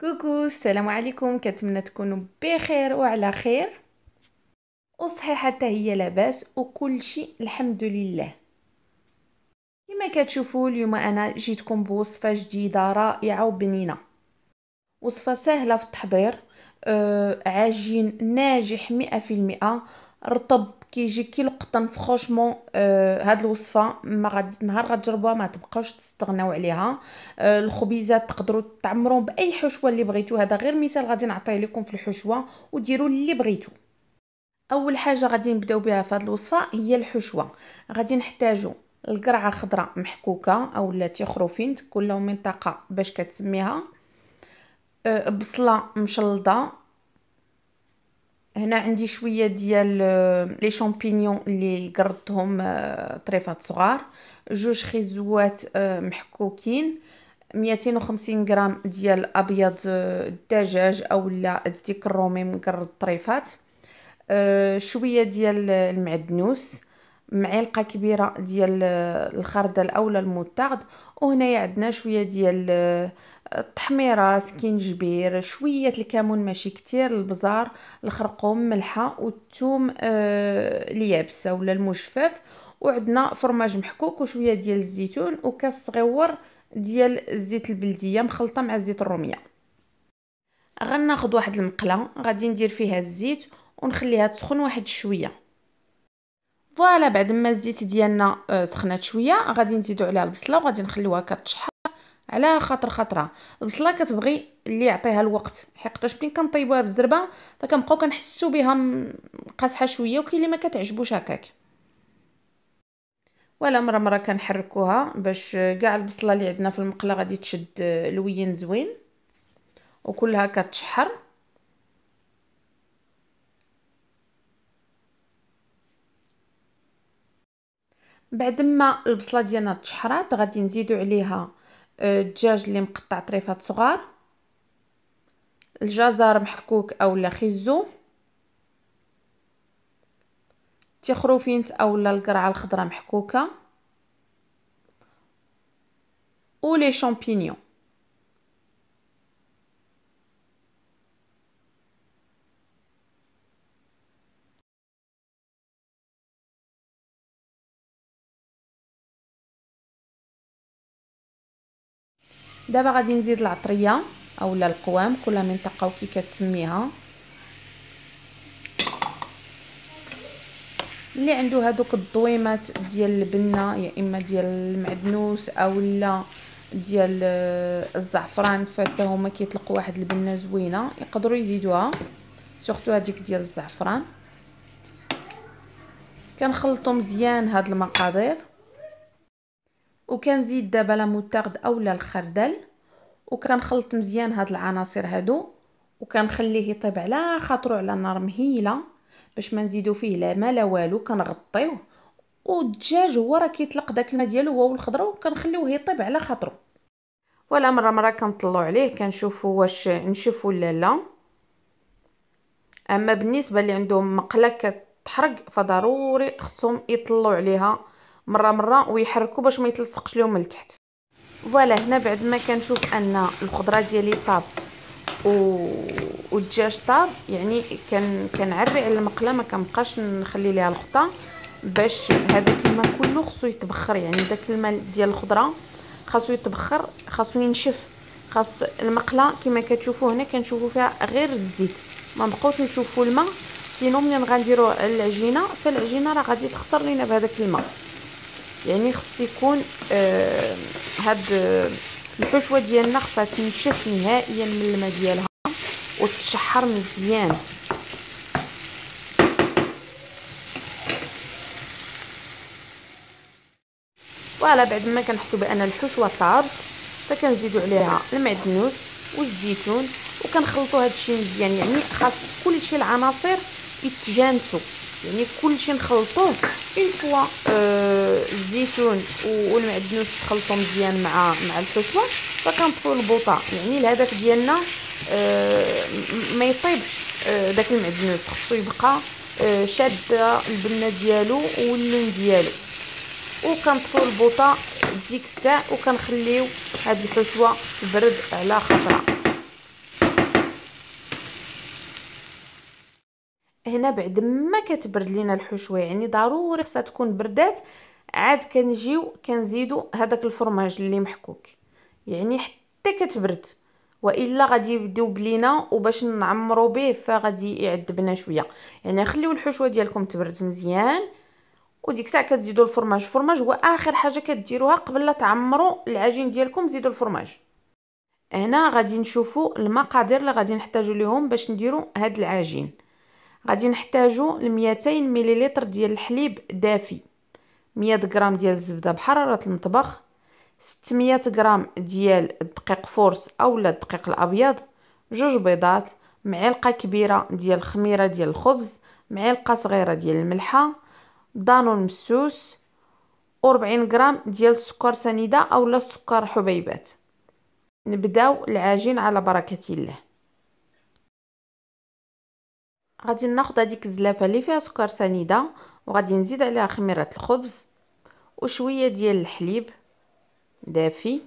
كوكو، السلام عليكم. كنتمنى تكونوا بخير وعلى خير وصحيحه حتى هي لاباس وكل شيء الحمد لله. كما كتشوفوا اليوم انا جيتكم بوصفه جديده رائعه وبنينه. وصفه سهله في التحضير، عجين ناجح 100%، رطب كيجي كي القطن. فخوشمون هاد الوصفه ما غادي نهار غتجربوها ما تبقاوش تستغناو عليها. الخبيزات تقدروا تعمروا باي حشوه اللي بغيتو، هذا غير مثال غادي نعطيه لكم في الحشوه وديروا اللي بغيتو. اول حاجه غادي نبداو بها في هاد الوصفه هي الحشوه. غادي نحتاجو القرعه خضراء محكوكه اولا تيخروفين كل منطقه باش كتسميها، بصله مشلضه. هنا عندي شويه ديال لي شامبينيون اللي قردتهم طريفات صغار، جوج خيزوات محكوكين، 250 غرام ديال ابيض الدجاج اولا الديك الرومي مقرد طريفات، شويه ديال المعدنوس، معلقه كبيره ديال الخردل اولا الموطارد. وهنايا عندنا شويه ديال التحميره، سكينجبير، شويه الكمون ماشي كتير، البزار، الخرقوم، ملحه والثوم اليابس اولا المجفف. وعندنا فرماج محكوك وشويه ديال الزيتون وكاس صغيور ديال الزيت البلديه مخلطه مع الزيت الروميه. غناخد واحد المقله غادي ندير فيها الزيت ونخليها تسخن واحد شويه. فوالا بعد ما الزيت ديالنا سخنات شويه غادي نزيدو عليها البصله وغادي نخليوها كتشحر على خاطرها. البصله كتبغي اللي يعطيها الوقت، حيت ملي كنطيبوها بالزربه فكنبقاو كنحسوا بها قاصحه شويه وكاين اللي ما كتعجبوش هكاك. ولا مره كنحركوها باش كاع البصله اللي عندنا في المقله غادي تشد لوين زوين وكلها كتشحر. بعد ما البصله ديالنا تشحرات غادي نزيدو عليها الدجاج اللي مقطع طريفات صغار، الجزر محكوك اولا خيزو، تيخروفينت اولا القرعه الخضراء محكوكه، ولي شامبينيون. دابا غادي نزيد العطريه اولا القوام كل منطقه وكي كتسميها. اللي عنده هذوك الضويمات ديال البنه يا اما ديال المعدنوس اولا ديال الزعفران فحتى هما كيطلقوا واحد البنه زوينه يقدروا يزيدوها، سورتو هذيك ديال الزعفران. كنخلطوا مزيان هاد المقادير وكنزيد دابا لا موطارد اولا الخردل وكنخلط مزيان هاد العناصر هادو وكنخليه يطيب على خاطرو على نار مهيله باش ما نزيدو فيه لا ما لا والو. كنغطيوه والدجاج هو راه كيطلق داك الماء ديالو هو والخضره وكنخليوه يطيب على خاطرو. ولا مره كنطلعوا عليه كنشوفوا واش نشف ولا لا. اما بالنسبه اللي عندهم مقله كتحرق فضروري خصهم يطلعوا عليها مره ويحركوا باش ما يتلصقش لهم لتحت. فوالا هنا بعد ما كنشوف ان الخضره ديالي طابت والدجاج طاب يعني كنعري على المقله، ما كنبقاش نخلي ليها الغطاء باش هذاك الماء كله خصو يتبخر. يعني داك الماء ديال الخضره خاصو يتبخر، خاصو ينشف. خاص المقله كما كتشوفوا هنا كنشوفوا فيها غير الزيت، ما نبقاوش نشوفوا الماء، سينو ملي غنديروا على العجينه فالعجينه راه غادي تخسر لينا بهذاك الماء. يعني خص يكون هاد الحشوه ديالنا خصها تنشف نهائيا من الماء ديالها وتشحر مزيان. فوالا بعد ما كنحسوا بان الحشوه طابت فكنزيدوا عليها المعدنوس والزيتون وكنخلطوا هذا الشيء مزيان. يعني خاص كلشي العناصر يتجانسوا، يعني كلشي نخلطوه اون فوا الزيتون والمعدنوس تخلطوا مزيان مع الحشوه فكنطفوا البوطه. يعني الهدف ديالنا ما يطيبش داك المعدنوس، خصو يبقى شاده البنه ديالو واللون ديالو. وكنطفوا البوطه ديك الساعه وكنخليو هاد الحشوه تبرد على خطره. هنا بعد ما كتبرد لينا الحشوه، يعني ضروري خصها تكون بردات، عاد كنجيو كنزيدو هذاك الفرماج اللي محكوك، يعني حتى كتبرد، والا غادي يبديو بلينا وباش نعمرو به فغادي يعذبنا شويه. يعني خليو الحشوه ديالكم تبرد مزيان، وديك الساعه كتزيدوا الفرماج هو اخر حاجه كديروها قبل لا تعمروا العجين ديالكم. زيدوا الفرماج. هنا غادي نشوفوا المقادير اللي غادي نحتاجو ليهم باش نديروا هاد العجين. غادي نحتاجو 200 مليلتر ديال الحليب دافي، 100 غرام ديال الزبده بحراره المطبخ، 600 غرام ديال الدقيق فورس اولا الدقيق الابيض، جوج بيضات، معلقه كبيره ديال الخميره ديال الخبز، معلقه صغيره ديال الملحه، دانون مسوس، و40 غرام ديال السكر سنيده اولا السكر حبيبات. نبداو العجين على بركه الله. غادي ناخذ هذيك الزلافه اللي فيها سكر سنيده، وغادي نزيد عليها خميره الخبز وشويه ديال الحليب دافي،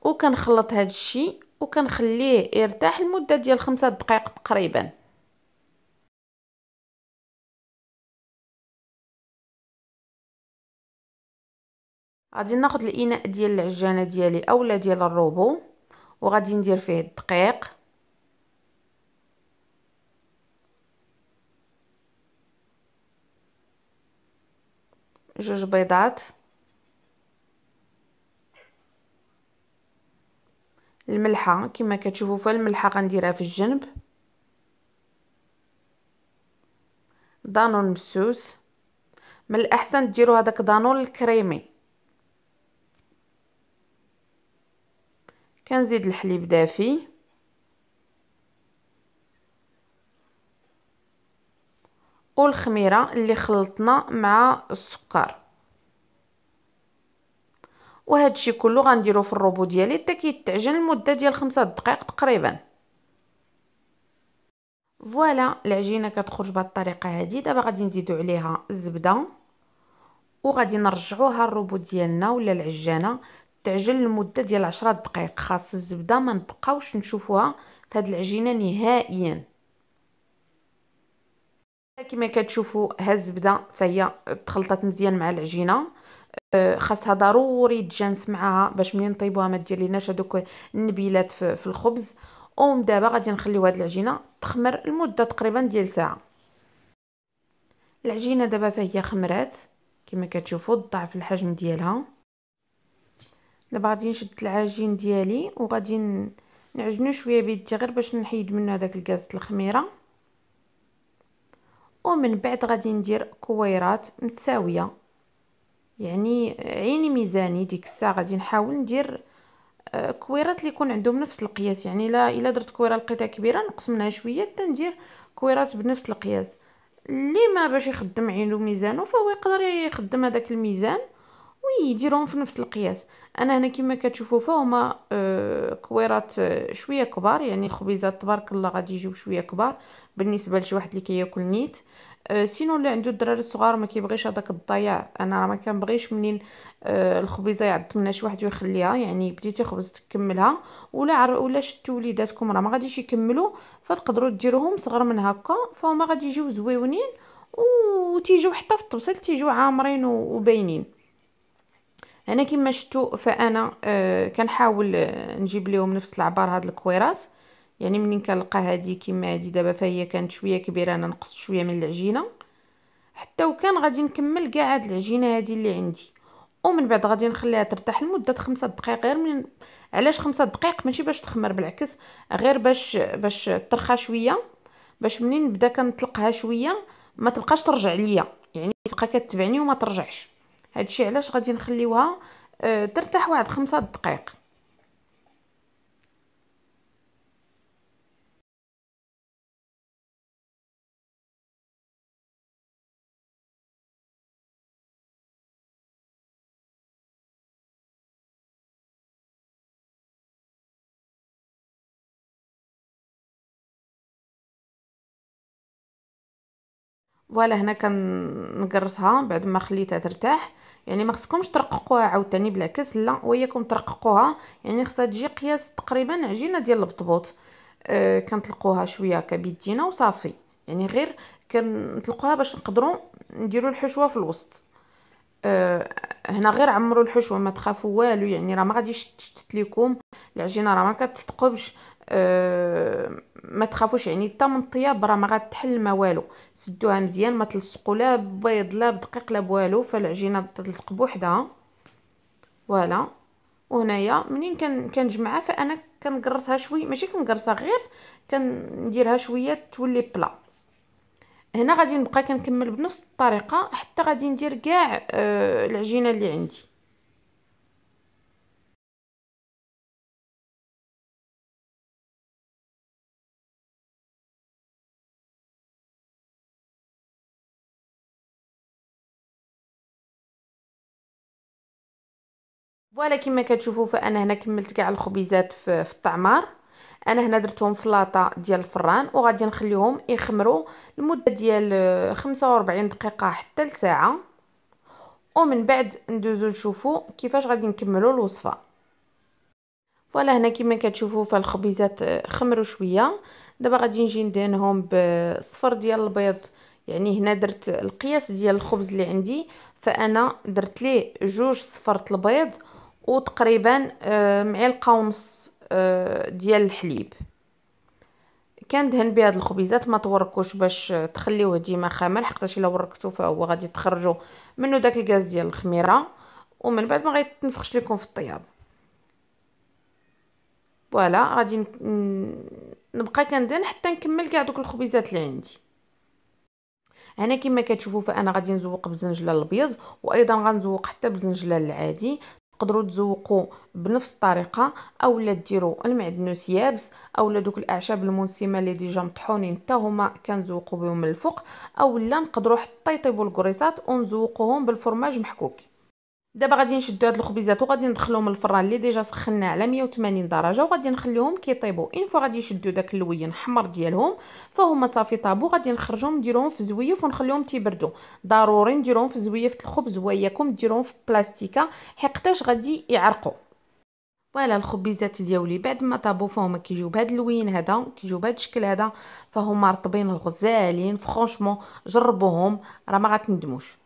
وكنخلط هذا الشيء وكنخليه يرتاح لمده ديال 5 دقائق تقريبا. غادي ناخذ الاناء ديال العجانه ديالي اولا ديال الروبو، وغادي ندير فيه الدقيق، جوج بيضات، الملحه كما كتشوفوا، فالملحه غنديرها في الجنب، دانون مسوس، من الاحسن ديروا هذاك دانون الكريمي. كنزيد الحليب دافي والخميره اللي خلطنا مع السكر، وهذا الشيء كله غنديروه في الروبو ديالي حتى كيتعجن لمده ديال 5 دقائق تقريبا. فوالا العجينه كتخرج بهذه الطريقه هذه. دابا غادي نزيدو عليها الزبده وغادي نرجعوها الروبو ديالنا ولا العجانه تعجن لمده ديال 10 دقائق. خاص الزبده ما نبقاوش نشوفوها في هذه العجينه نهائيا. كما كتشوفوا ها الزبده فهي تخلطات مزيان مع العجينه. خاصها ضروري تجانس معها باش ملي نطيبوها ما دير ليناش هذوك النبيلات في الخبز. دابا غادي نخليو هاد العجينه تخمر لمده تقريبا ديال ساعه. العجينه دابا فهي خمرات كما كتشوفوا ضعف الحجم ديالها. دابا غادي نشد العجين ديالي وغادي نعجنو شويه بيدي غير باش نحيد منه هذاك الكاس الخميره، ومن بعد غادي ندير كويرات متساويه، يعني عيني ميزاني. ديك الساعه غادي نحاول ندير كويرات اللي يكون عندهم نفس القياس، يعني الا درت كويره لقيتها كبيره نقص منها شويه حتى ندير كويرات بنفس القياس. اللي ما باش يخدم عينو ميزانو فهو يقدر يخدم هذاك الميزان ويديرهم في نفس القياس. انا هنا كما كتشوفوا فهما كويرات شويه كبار، يعني الخبيزات تبارك الله غادي يجيو شويه كبار بالنسبه لشي واحد اللي كياكل نيت. سينو اللي عنده الدراري الصغار ما كيبغيش هذاك الضياع، انا ما كنبغيش منين الخبيزه يعض منها شي واحد ويخليها. يعني بديتي خبز تكملها، ولا شتو وليداتكم راه ما غاديش يكملوا، فتقدروا ديروهم صغر من هكا فهما غادي يجيو زويونين وتيجيو حتى في الطبسيل تيجيو عامرين وباينين. انا كما شفتوا فانا كنحاول نجيب لهم نفس العبار هاد الكويرات. يعني منين كنلقى هذه كما هذه دابا فهي كانت شويه كبيره، انا نقصت شويه من العجينه حتى وكان غادي نكمل كاع هاد العجينه هذه اللي عندي. ومن بعد غادي نخليها ترتاح لمده 5 دقائق. غير من علاش 5 دقائق؟ ماشي باش تخمر، بالعكس غير باش ترخى شويه، باش منين نبدا كنطلقها شويه ما تبقاش ترجع ليا، يعني تبقى كتبعني وما ترجعش. هادشي علاش غادي نخليوها ترتاح واحد 5 دقائق. فوالا هنا كنقرصها بعد ما خليتها ترتاح. يعني ما خصكمش ترققوها عاوتاني، بالعكس لا وياكم ترققوها، يعني خصها تجي قياس تقريبا عجينه ديال البطبوط. كنطلقوها شويه هكا بيدينا وصافي، يعني غير كنطلقوها باش نقدروا نديروا الحشوه في الوسط. هنا غير عمروا الحشوه، ما تخافوا والو، يعني راه ما غاديش تشتت لكم العجينه، راه ما كتثقبش. ما تخافوش، يعني حتى من الطياب راه ما غتحل ما والو. سدوها مزيان، ما تلصقوا لا ببيض لا بدقيق لا بوالو، فالعجينه تلصق بوحدها. فوالا. وهنايا منين كنجمعها، فانا كنقرصها شويه، ماشي كنقرصها غير كنديرها شويه تولي بلا. هنا غادي نبقى كنكمل بنفس الطريقه حتى غادي ندير كاع العجينه اللي عندي. فوالا كما كتشوفوا، فانا هنا كملت كاع الخبيزات في الطعمار. انا هنا درتهم في لاطه ديال الفران، وغادي نخليهم يخمروا لمده ديال 45 دقيقه حتى لساعه، ومن بعد ندوزو نشوفوا كيفاش غادي نكملوا الوصفه. فوالا هنا كما كتشوفوا فالخبيزات خمروا شويه. دابا غادي نجي ندهنهم بصفر ديال البيض. يعني هنا درت القياس ديال الخبز اللي عندي، فانا درت ليه 2 صفر البيض وتقريبا معلقه ونص ديال الحليب. كندهن بهاد الخبيزات، ما توركوش باش تخليوه ديما خامر، حقاش الا وركتو فهو غادي تخرجوا منه داك الغاز ديال الخميره، ومن بعد ما غيتنفخش لكم في الطياب. فوالا غادي نبقى كندهن حتى نكمل كاع دوك الخبيزات اللي عندي. هنا كما كتشوفوا فانا غادي نزوق بالزنجلان الابيض، وايضا غنزوق حتى بالزنجلان العادي. تقدروا تزوقوا بنفس الطريقه، اولا ديروا المعدنوس يابس، اولا دوك الاعشاب المنسمه اللي ديجا مطحونين حتى هما كنزوقوا بهم من الفوق، اولا نقدروا حتى يطيبوا الكريسات ونزوقوهم بالفرماج محكوك. دابا غادي نشدو هاد الخبيزات وغادي ندخلوهم الفران اللي ديجا سخنا على 180 درجه، وغادي نخليهم كيطيبوا. اين فوا غادي يشدوا داك اللوين حمر ديالهم، فهما صافي طابو. غادي نخرجوهم نديروهم في زويف ونخليهم تيبردوا. ضروري نديروهم في زويف الخبز، وياكم ديروهم في بلاستيكه حقاش غادي يعرقوا. فوالا الخبيزات ديالي بعد ما طابوا فهما كيجيو بهذا اللوين هذا، كيجيو بهذا الشكل هذا، فهما رطبين غزالين. فرانشمون جربوهم، راه ما غتندموش.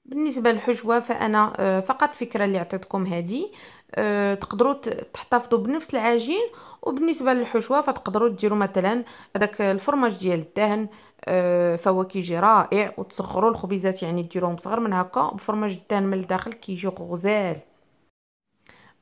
بالنسبه للحشوه فانا فقط فكره اللي عطيتكم هذه. تقدروا تحتفظوا بنفس العجين. وبالنسبه للحشوه فتقدروا ديروا مثلا هذاك الفرماج ديال الدهن، فهو كيجي رائع. وتصغروا الخبيزات، يعني ديروهم صغر من هكا بفرماج الدهن من الداخل كيجيو غزال.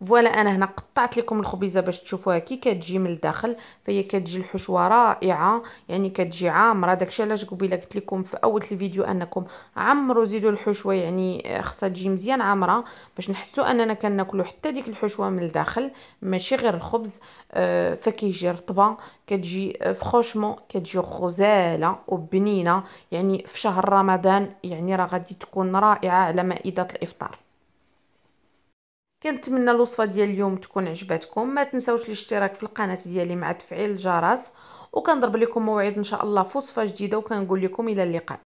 فوالا انا هنا قطعت لكم الخبيزه باش تشوفوها كي كتجي من الداخل، فهي كتجي الحشوه رائعه، يعني كتجي عامره. داكشي علاش قبيله قلت لكم في اول الفيديو انكم عمروا زيدوا الحشوه، يعني خصها تجي مزيان عامره باش نحسوا اننا كناكلوا حتى ديك الحشوه من الداخل، ماشي غير الخبز. فكيجي رطبه، كتجي فرانشمون كتجي غزاله وبنينه. يعني في شهر رمضان يعني راه غادي تكون رائعه على مائده الافطار. كنتمنى الوصفه ديال اليوم تكون عجبتكم. ما تنساوش الاشتراك في القناه ديالي مع تفعيل الجرس، وكنضرب لكم موعد ان شاء الله في وصفه جديده، وكنقول لكم الى اللقاء.